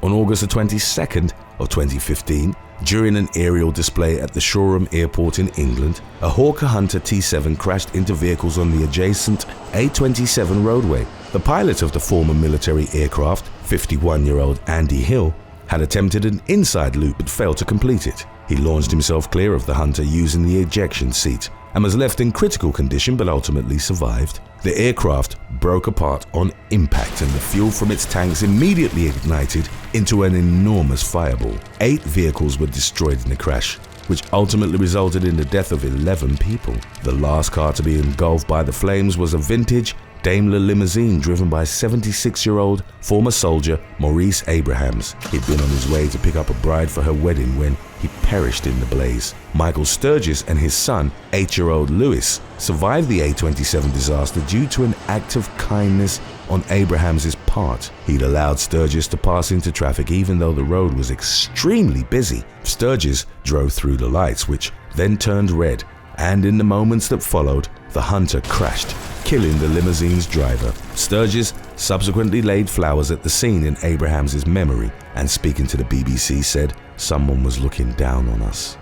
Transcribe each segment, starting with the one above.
On August the 22nd of 2015, during an aerial display at the Shoreham Airport in England, a Hawker Hunter T7 crashed into vehicles on the adjacent A27 roadway. The pilot of the former military aircraft, 51-year-old Andy Hill, had attempted an inside loop but failed to complete it. He launched himself clear of the Hunter using the ejection seat and was left in critical condition but ultimately survived. The aircraft broke apart on impact and the fuel from its tanks immediately ignited into an enormous fireball. 8 vehicles were destroyed in the crash, which ultimately resulted in the death of 11 people. The last car to be engulfed by the flames was a vintage Daimler limousine driven by 76-year-old former soldier Maurice Abrahams. He'd been on his way to pick up a bride for her wedding when he perished in the blaze. Michael Sturgis and his son, 8-year-old Lewis, survived the A27 disaster due to an act of kindness on Abraham's part. He'd allowed Sturgis to pass into traffic even though the road was extremely busy. Sturgis drove through the lights, which then turned red, and in the moments that followed, the Hunter crashed, killing the limousine's driver. Sturgis subsequently laid flowers at the scene in Abraham's memory and, speaking to the BBC, said, "Someone was looking down on us."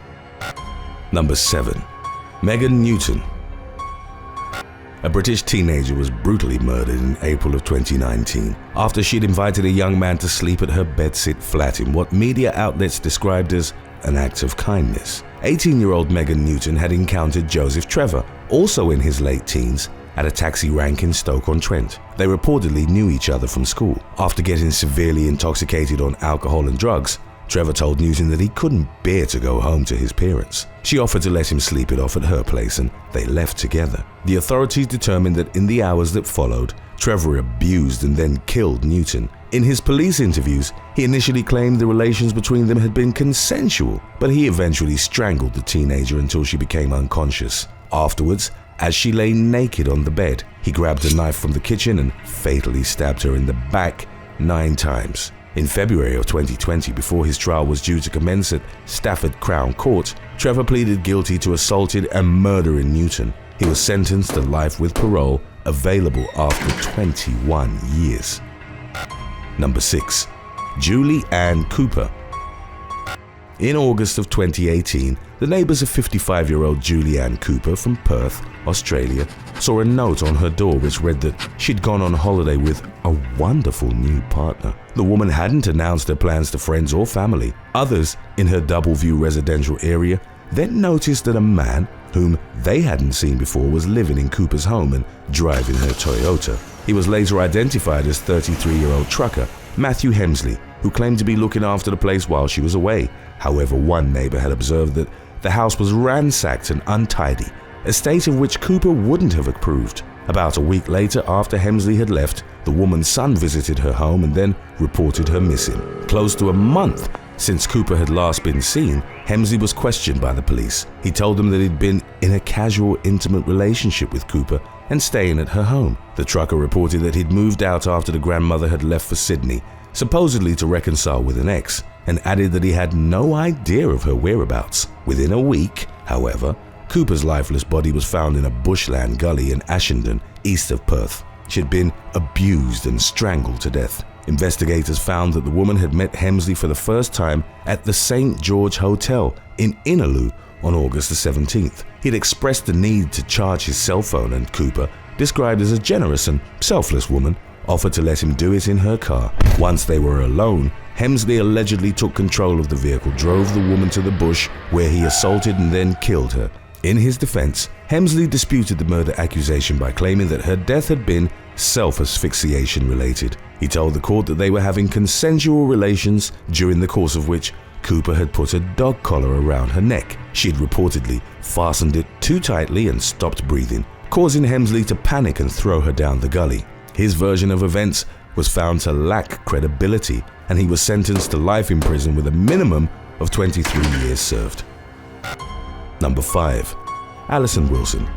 Number 7. Megan Newton. A British teenager was brutally murdered in April of 2019 after she'd invited a young man to sleep at her bedsit flat in what media outlets described as an act of kindness. 18-year-old Megan Newton had encountered Joseph Trevor, also in his late teens, at a taxi rank in Stoke-on-Trent. They reportedly knew each other from school. After getting severely intoxicated on alcohol and drugs, Trevor told Newton that he couldn't bear to go home to his parents. She offered to let him sleep it off at her place and they left together. The authorities determined that in the hours that followed, Trevor abused and then killed Newton. In his police interviews, he initially claimed the relations between them had been consensual, but he eventually strangled the teenager until she became unconscious. Afterwards, as she lay naked on the bed, he grabbed a knife from the kitchen and fatally stabbed her in the back 9 times. In February of 2020, before his trial was due to commence at Stafford Crown Court, Trevor pleaded guilty to assaulting and murdering Newton. He was sentenced to life with parole, available after 21 years. Number 6. Julie Ann Cooper. In August of 2018, the neighbours of 55-year-old Julie Ann Cooper from Perth, Australia, saw a note on her door which read that she'd gone on holiday with a wonderful new partner. The woman hadn't announced her plans to friends or family. Others in her Doubleview residential area then noticed that a man whom they hadn't seen before was living in Cooper's home and driving her Toyota. He was later identified as 33-year-old trucker Matthew Hemsley, who claimed to be looking after the place while she was away. However, one neighbor had observed that the house was ransacked and untidy, a state of which Cooper wouldn't have approved. About a week later, after Hemsley had left, the woman's son visited her home and then reported her missing. Close to a month since Cooper had last been seen, Hemsley was questioned by the police. He told them that he'd been in a casual, intimate relationship with Cooper and staying at her home. The trucker reported that he'd moved out after the grandmother had left for Sydney, supposedly to reconcile with an ex, and added that he had no idea of her whereabouts. Within a week, however, Cooper's lifeless body was found in a bushland gully in Ashenden, east of Perth. She had been abused and strangled to death. Investigators found that the woman had met Hemsley for the first time at the St. George Hotel in Innaloo on August the 17th. He'd expressed the need to charge his cell phone, and Cooper, described as a generous and selfless woman, offered to let him do it in her car. Once they were alone, Hemsley allegedly took control of the vehicle, drove the woman to the bush where he assaulted and then killed her. In his defense, Hemsley disputed the murder accusation by claiming that her death had been self-asphyxiation related. He told the court that they were having consensual relations, during the course of which Cooper had put a dog collar around her neck. She had reportedly fastened it too tightly and stopped breathing, causing Hemsley to panic and throw her down the gully. His version of events was found to lack credibility, and he was sentenced to life in prison with a minimum of 23 years served. Number 5. Alison Wilson.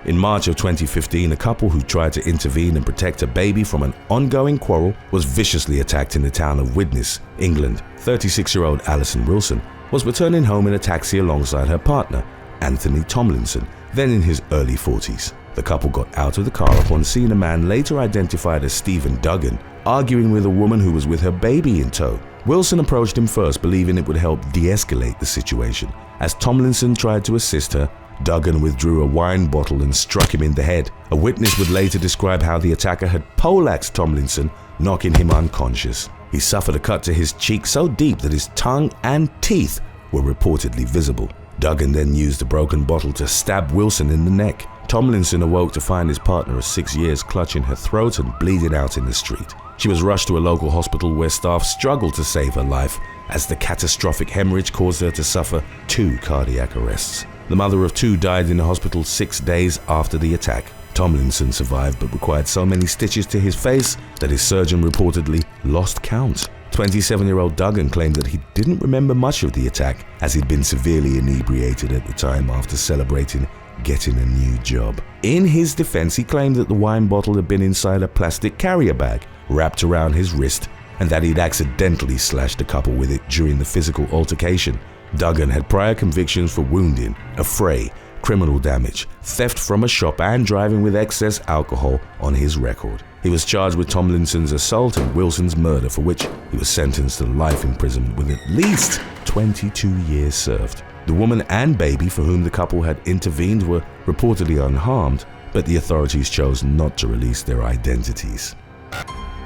In March of 2015, a couple who tried to intervene and protect a baby from an ongoing quarrel was viciously attacked in the town of Widnes, England. 36-year-old Alison Wilson was returning home in a taxi alongside her partner, Anthony Tomlinson, then in his early 40s. The couple got out of the car upon seeing a man later identified as Stephen Duggan arguing with a woman who was with her baby in tow. Wilson approached him first, believing it would help de-escalate the situation. As Tomlinson tried to assist her, Duggan withdrew a wine bottle and struck him in the head. A witness would later describe how the attacker had poleaxed Tomlinson, knocking him unconscious. He suffered a cut to his cheek so deep that his tongue and teeth were reportedly visible. Duggan then used the broken bottle to stab Wilson in the neck. Tomlinson awoke to find his partner of 6 years clutching her throat and bleeding out in the street. She was rushed to a local hospital where staff struggled to save her life, as the catastrophic hemorrhage caused her to suffer 2 cardiac arrests. The mother of 2 died in the hospital 6 days after the attack. Tomlinson survived but required so many stitches to his face that his surgeon reportedly lost count. 27-year-old Duggan claimed that he didn't remember much of the attack, as he'd been severely inebriated at the time after celebrating getting a new job. In his defense, he claimed that the wine bottle had been inside a plastic carrier bag wrapped around his wrist, and that he'd accidentally slashed the couple with it during the physical altercation. Duggan had prior convictions for wounding, affray, criminal damage, theft from a shop, and driving with excess alcohol on his record. He was charged with Tomlinson's assault and Wilson's murder, for which he was sentenced to life imprisonment with at least 22 years served. The woman and baby for whom the couple had intervened were reportedly unharmed, but the authorities chose not to release their identities.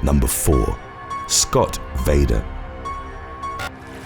Number 4. Scott Vader.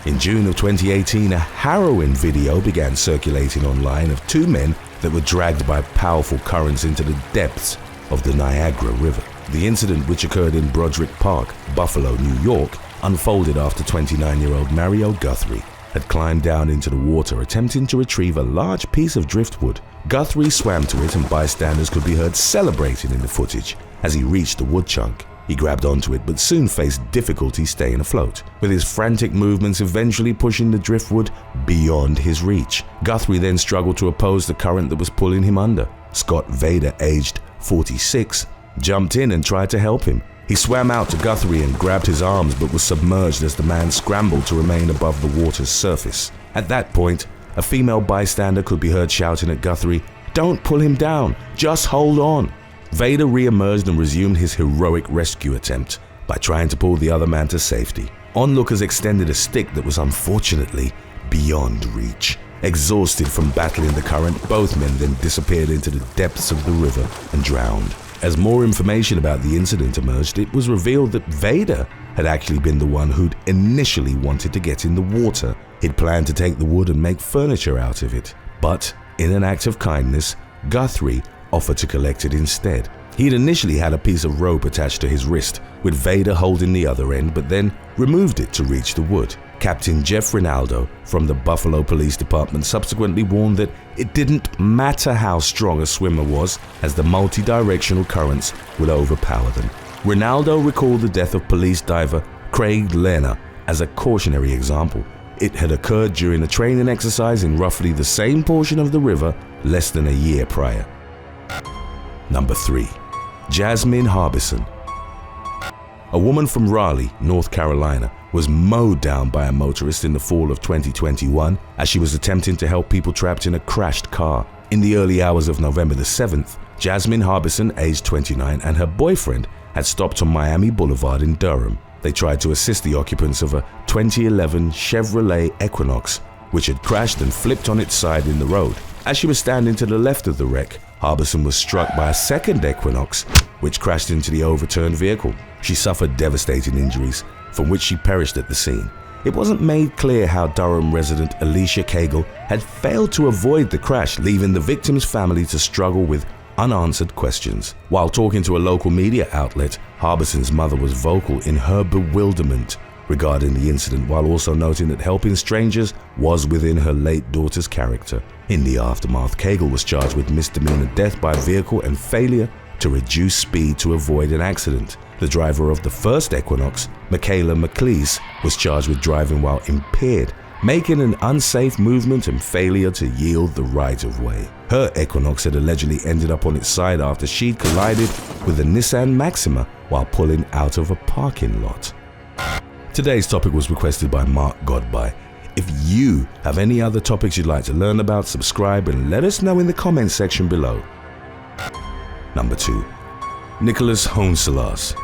In June of 2018, a harrowing video began circulating online of 2 men that were dragged by powerful currents into the depths of the Niagara River. The incident, which occurred in Broderick Park, Buffalo, New York, unfolded after 29-year-old Mario Guthrie had climbed down into the water attempting to retrieve a large piece of driftwood. Guthrie swam to it, and bystanders could be heard celebrating in the footage as he reached the wood chunk. He grabbed onto it but soon faced difficulty staying afloat, with his frantic movements eventually pushing the driftwood beyond his reach. Guthrie then struggled to oppose the current that was pulling him under. Scott Vader, aged 46, jumped in and tried to help him. He swam out to Guthrie and grabbed his arms, but was submerged as the man scrambled to remain above the water's surface. At that point, a female bystander could be heard shouting at Guthrie, "Don't pull him down, just hold on." Vader re-emerged and resumed his heroic rescue attempt by trying to pull the other man to safety. Onlookers extended a stick that was unfortunately beyond reach. Exhausted from battling the current, both men then disappeared into the depths of the river and drowned. As more information about the incident emerged, it was revealed that Vader had actually been the one who'd initially wanted to get in the water. He'd planned to take the wood and make furniture out of it. But, in an act of kindness, Guthrie offered to collect it instead. He'd initially had a piece of rope attached to his wrist, with Vader holding the other end, but then removed it to reach the wood. Captain Jeff Rinaldo from the Buffalo Police Department subsequently warned that it didn't matter how strong a swimmer was, as the multi-directional currents would overpower them. Rinaldo recalled the death of police diver Craig Lerner as a cautionary example. It had occurred during a training exercise in roughly the same portion of the river less than a year prior. Number 3. Jasmine Harbison. A woman from Raleigh, North Carolina, was mowed down by a motorist in the fall of 2021 as she was attempting to help people trapped in a crashed car. In the early hours of November the 7th, Jasmine Harbison, aged 29, and her boyfriend had stopped on Miami Boulevard in Durham. They tried to assist the occupants of a 2011 Chevrolet Equinox, which had crashed and flipped on its side in the road. As she was standing to the left of the wreck, Harbison was struck by a second Equinox, which crashed into the overturned vehicle. She suffered devastating injuries, from which she perished at the scene. It wasn't made clear how Durham resident Alicia Cagle had failed to avoid the crash, leaving the victim's family to struggle with unanswered questions. While talking to a local media outlet, Harbison's mother was vocal in her bewilderment regarding the incident, while also noting that helping strangers was within her late daughter's character. In the aftermath, Cagle was charged with misdemeanor death by vehicle and failure to reduce speed to avoid an accident. The driver of the first Equinox, Michaela McLeese, was charged with driving while impaired, making an unsafe movement and failure to yield the right-of-way. Her Equinox had allegedly ended up on its side after she'd collided with a Nissan Maxima while pulling out of a parking lot. Today's topic was requested by Mark Godby. If you have any other topics you'd like to learn about, subscribe and let us know in the comments section below. Number 2. Nicholas Hunsellas.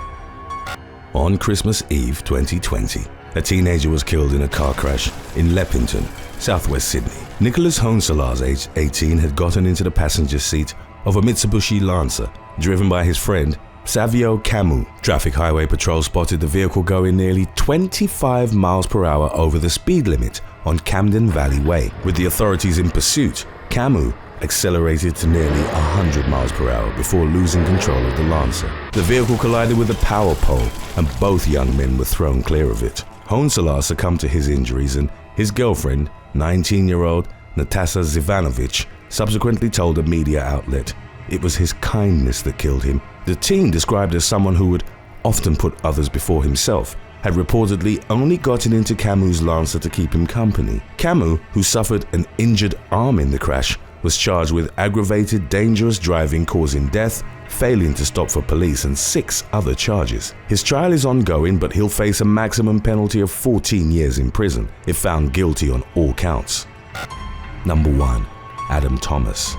On Christmas Eve 2020, a teenager was killed in a car crash in Leppington, southwest Sydney. Nicholas Hunsellas, aged 18, had gotten into the passenger seat of a Mitsubishi Lancer, driven by his friend Savio Camus. Traffic Highway Patrol spotted the vehicle going nearly 25 miles per hour over the speed limit on Camden Valley Way. With the authorities in pursuit, Camus accelerated to nearly 100 miles per hour before losing control of the Lancer. The vehicle collided with a power pole and both young men were thrown clear of it. Hunsellas succumbed to his injuries and his girlfriend, 19-year-old Natasha Zivanovic, subsequently told a media outlet it was his kindness that killed him. The teen, described as someone who would often put others before himself, had reportedly only gotten into Camus' Lancer to keep him company. Camus, who suffered an injured arm in the crash, was charged with aggravated dangerous driving causing death, failing to stop for police, and 6 other charges. His trial is ongoing, but he'll face a maximum penalty of 14 years in prison if found guilty on all counts. Number 1. Adam Thomas.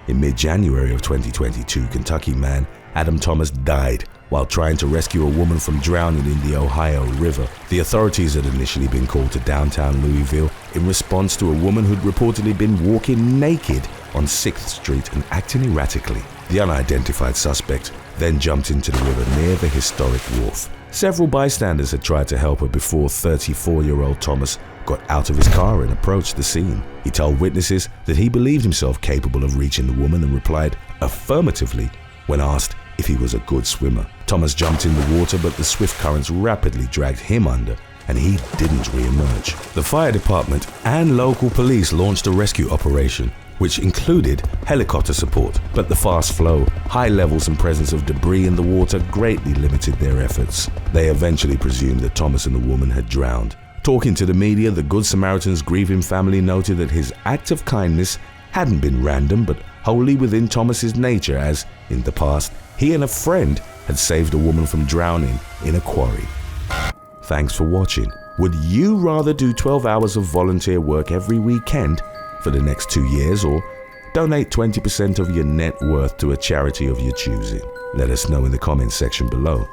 In mid-January of 2022, Kentucky man Adam Thomas died while trying to rescue a woman from drowning in the Ohio River. The authorities had initially been called to downtown Louisville in response to a woman who'd reportedly been walking naked on 6th Street and acting erratically. The unidentified suspect then jumped into the river near the historic wharf. Several bystanders had tried to help her before 34-year-old Thomas got out of his car and approached the scene. He told witnesses that he believed himself capable of reaching the woman and replied affirmatively when asked if he was a good swimmer. Thomas jumped in the water, but the swift currents rapidly dragged him under and he didn't re-emerge. The fire department and local police launched a rescue operation, which included helicopter support, but the fast flow, high levels and presence of debris in the water greatly limited their efforts. They eventually presumed that Thomas and the woman had drowned. Talking to the media, the Good Samaritan's grieving family noted that his act of kindness hadn't been random, but wholly within Thomas's nature, as, in the past, he and a friend had saved a woman from drowning in a quarry. Thanks for watching. Would you rather do 12 hours of volunteer work every weekend for the next 2 years, or donate 20% of your net worth to a charity of your choosing? Let us know in the comments section below.